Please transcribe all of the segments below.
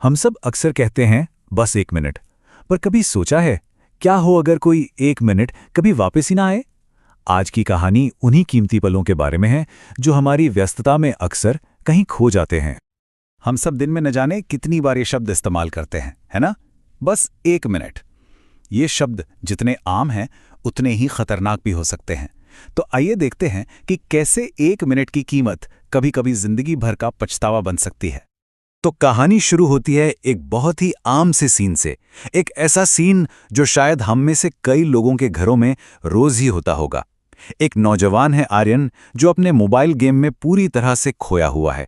हम सब अक्सर कहते हैं बस 1 मिनट, पर कभी सोचा है क्या हो अगर कोई 1 मिनट कभी वापस ही ना आए। आज की कहानी उन्हीं कीमती पलों के बारे में है जो हमारी व्यस्तता में अक्सर कहीं खो जाते हैं। हम सब दिन में न जाने कितनी बार ये शब्द इस्तेमाल करते हैं, है ना? बस 1 मिनट। ये शब्द जितने आम हैं उतने ही खतरनाक भी हो सकते हैं। तो आइए देखते हैं कि कैसे 1 मिनट की कीमत कभी-कभी जिंदगी भर का पछतावा बन सकती है। तो कहानी शुरू होती है एक बहुत ही आम से सीन से। एक ऐसा सीन जो शायद हम में से कई लोगों के घरों में रोज ही होता होगा। एक नौजवान है आर्यन, जो अपने मोबाइल गेम में पूरी तरह से खोया हुआ है।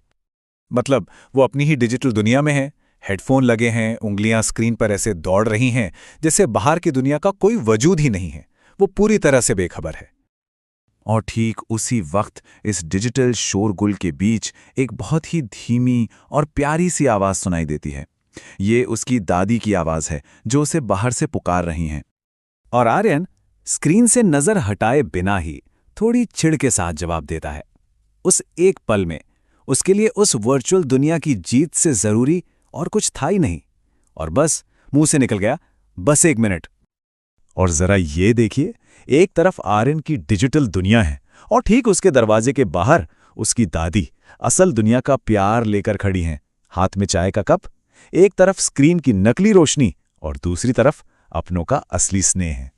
मतलब वो अपनी ही डिजिटल दुनिया में है, हेडफोन लगे हैं, उंगलियां स्क्रीन पर ऐसे दौड़ रही हैं जैसे बाहर की दुनिया का कोई वजूद ही नहीं है। वो पूरी तरह से बेखबर है। और ठीक उसी वक्त इस डिजिटल शोरगुल के बीच एक बहुत ही धीमी और प्यारी सी आवाज सुनाई देती है। ये उसकी दादी की आवाज है जो उसे बाहर से पुकार रही हैं। और आर्यन स्क्रीन से नजर हटाए बिना ही थोड़ी चिढ़ के साथ जवाब देता है। उस एक पल में उसके लिए उस वर्चुअल दुनिया की जीत से जरूरी और कुछ था ही नहीं। और बस मुंह से निकल गया, बस 1 मिनट। और जरा ये देखिए, एक तरफ आर्यन की डिजिटल दुनिया है और ठीक उसके दरवाजे के बाहर उसकी दादी असल दुनिया का प्यार लेकर खड़ी हैं, हाथ में चाय का कप। एक तरफ स्क्रीन की नकली रोशनी और दूसरी तरफ अपनों का असली स्नेह है।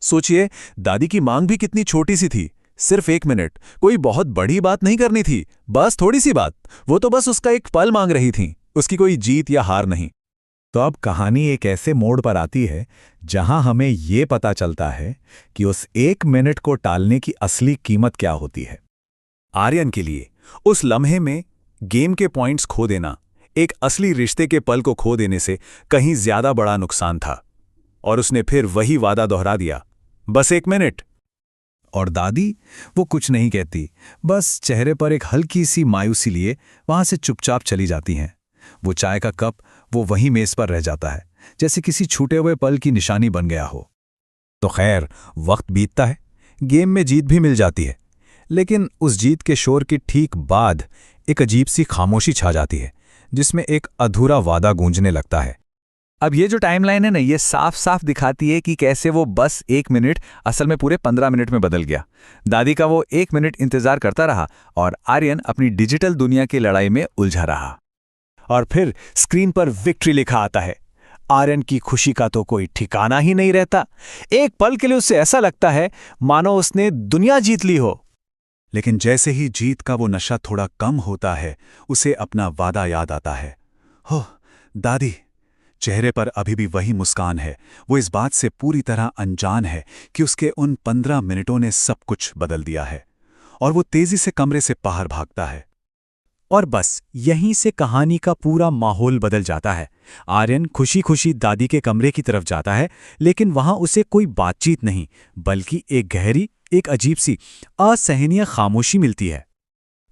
सोचिए, दादी की मांग भी कितनी छोटी सी थी, सिर्फ 1 मिनट। कोई बहुत बड़ी बात नहीं करनी थी, बस थोड़ी सी बात। वो तो बस उसका एक पल मांग रही थी, उसकी कोई जीत या हार नहीं। तो अब कहानी एक ऐसे मोड़ पर आती है जहां हमें ये पता चलता है कि उस 1 मिनट को टालने की असली कीमत क्या होती है। आर्यन के लिए उस लम्हे में गेम के पॉइंट्स खो देना एक असली रिश्ते के पल को खो देने से कहीं ज्यादा बड़ा नुकसान था। और उसने फिर वही वादा दोहरा दिया, बस 1 मिनट। और दादी वो कुछ नहीं कहती, बस चेहरे पर एक हल्की सी मायूसी लिए वहां से चुपचाप चली जाती हैं। वो चाय का कप वो वहीं मेज पर रह जाता है, जैसे किसी छूटे हुए पल की निशानी बन गया हो। तो खैर, वक्त बीतता है, गेम में जीत भी मिल जाती है, लेकिन उस जीत के शोर के ठीक बाद एक अजीब सी खामोशी छा जाती है, जिसमें एक अधूरा वादा गूंजने लगता है। अब ये जो टाइमलाइन है ना, ये साफ साफ दिखाती है कि कैसे वो बस 1 मिनट असल में पूरे 15 मिनट में बदल गया। दादी का वो 1 मिनट इंतजार करता रहा और आर्यन अपनी डिजिटल दुनिया की लड़ाई में उलझा रहा। और फिर स्क्रीन पर विक्ट्री लिखा आता है। आर्यन की खुशी का तो कोई ठिकाना ही नहीं रहता। एक पल के लिए उसे ऐसा लगता है मानो उसने दुनिया जीत ली हो। लेकिन जैसे ही जीत का वो नशा थोड़ा कम होता है, उसे अपना वादा याद आता है। हो दादी, चेहरे पर अभी भी वही मुस्कान है। वो इस बात से पूरी तरह अनजान है कि उसके उन 15 मिनटों ने सब कुछ बदल दिया है। और वो तेजी से कमरे से बाहर भागता है। और बस यहीं से कहानी का पूरा माहौल बदल जाता है। आर्यन खुशी खुशी दादी के कमरे की तरफ जाता है, लेकिन वहां उसे कोई बातचीत नहीं, बल्कि एक गहरी, एक अजीब सी असहनीय खामोशी मिलती है।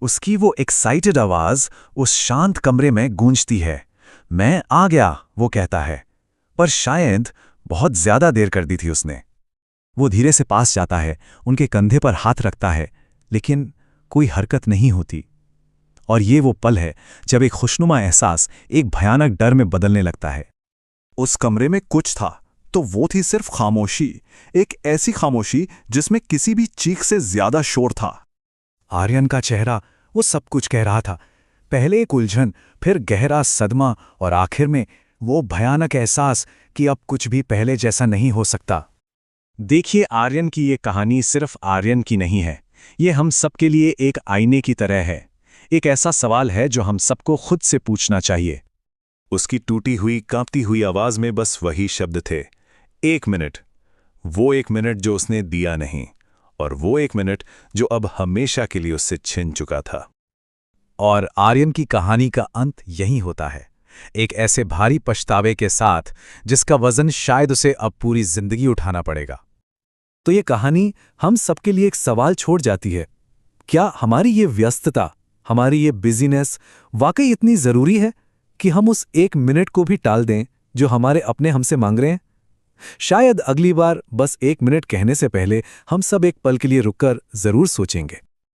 उसकी वो एक्साइटेड आवाज उस शांत कमरे में गूंजती है। मैं आ गया, वो कहता है, पर शायद बहुत ज्यादा देर कर दी थी उसने। वो धीरे से पास जाता है, उनके कंधे पर हाथ रखता है, लेकिन कोई हरकत नहीं होती। और ये वो पल है जब एक खुशनुमा एहसास एक भयानक डर में बदलने लगता है। उस कमरे में कुछ था, तो वो थी सिर्फ खामोशी। एक ऐसी खामोशी जिसमें किसी भी चीख से ज्यादा शोर था। आर्यन का चेहरा वो सब कुछ कह रहा था। पहले एक उलझन, फिर गहरा सदमा और आखिर में वो भयानक एहसास कि अब कुछ भी पहले जैसा नहीं हो सकता। देखिए, आर्यन की ये कहानी सिर्फ आर्यन की नहीं है। ये हम सबके लिए एक आईने की तरह है। एक ऐसा सवाल है जो हम सबको खुद से पूछना चाहिए। उसकी टूटी हुई, कांपती हुई आवाज में बस वही शब्द थे, 1 मिनट। वो 1 मिनट जो उसने दिया नहीं, और वो 1 मिनट जो अब हमेशा के लिए उससे छिन चुका था। और आर्यन की कहानी का अंत यही होता है, एक ऐसे भारी पछतावे के साथ जिसका वजन शायद उसे अब पूरी जिंदगी उठाना पड़ेगा। तो ये कहानी हम सबके लिए एक सवाल छोड़ जाती है, क्या हमारी ये व्यस्तता, हमारी ये बिजीनेस वाकई इतनी जरूरी है कि हम उस 1 मिनट को भी टाल दें जो हमारे अपने हमसे मांग रहे हैं? शायद अगली बार बस 1 मिनट कहने से पहले हम सब एक पल के लिए रुककर जरूर सोचेंगे।